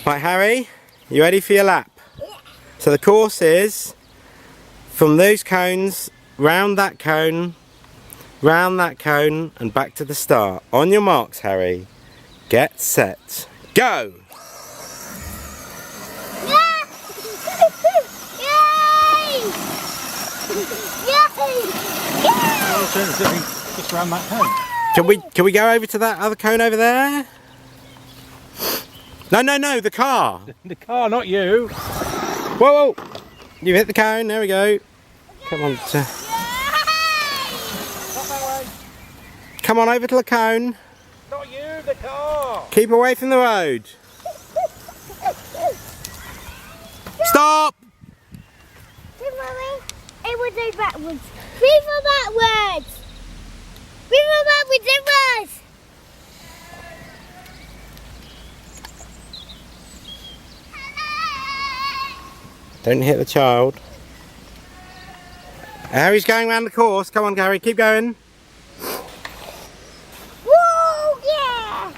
Right, Harry, you ready for your lap? Yeah. So the course is from those cones, round that cone, and back to the start. On your marks, Harry. Get set. Go! Yeah! Yay! Yay! Just around that cone. Can we go over to that other cone over there? No, the car. The car, not you. Whoa! You hit the cone. There we go. Come on. Yay! Come on over to the cone. Not you, the car. Keep away from the road. Stop! It would go backwards. People backwards. People backwards, inwards. Don't hit the child. Harry's going round the course. Come on, Harry, keep going. Whoa, yeah.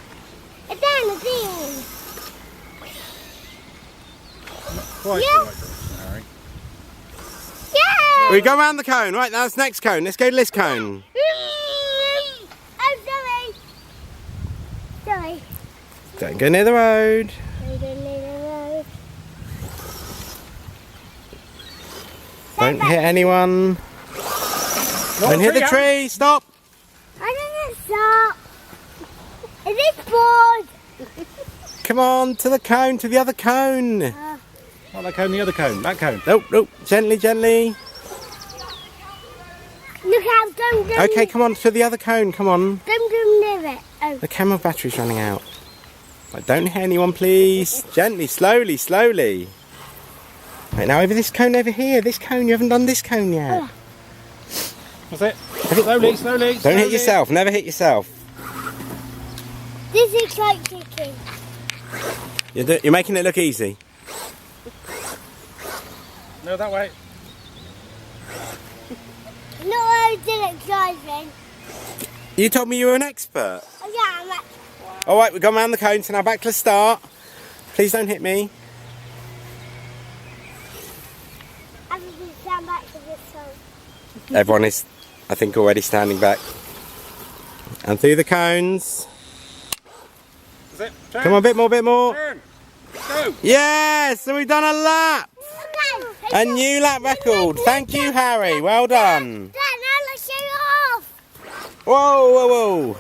It's down again. Quite Yeah. the right direction, Harry. Yeah. We go round the cone. Right, that's next cone. Let's go to this cone. Oh, sorry. Don't go near the road. Don't hit anyone. Don't hit the tree. Stop. I didn't stop. Is this board? Come on to the cone, to the other cone. Not that cone, the other cone. That cone. Nope. Gently. Look out, don't Okay, come on to the other cone. Come on. Don't go near it. Oh. The camera battery's running out. Right, don't hit anyone, please. Gently, slowly. Right, now over this cone over here. This cone, you haven't done this cone yet. That's it. Slowly. Don't hit yourself. Never hit yourself. This looks like kicking. You're making it look easy. No, that way. No, I didn't driving. You told me you were an expert. Oh, yeah, I'm like, Alright, we've gone round the cone, so now back to the start. Please don't hit me. I'm going to stand back to this side. Everyone is, I think, already standing back. And through the cones. That's it. Turn. Come on, a bit more. Turn. Go. Yes, so we've done a lap. A new lap record. Thank you, Harry. Well done. Dad, now let's show you off. Whoa.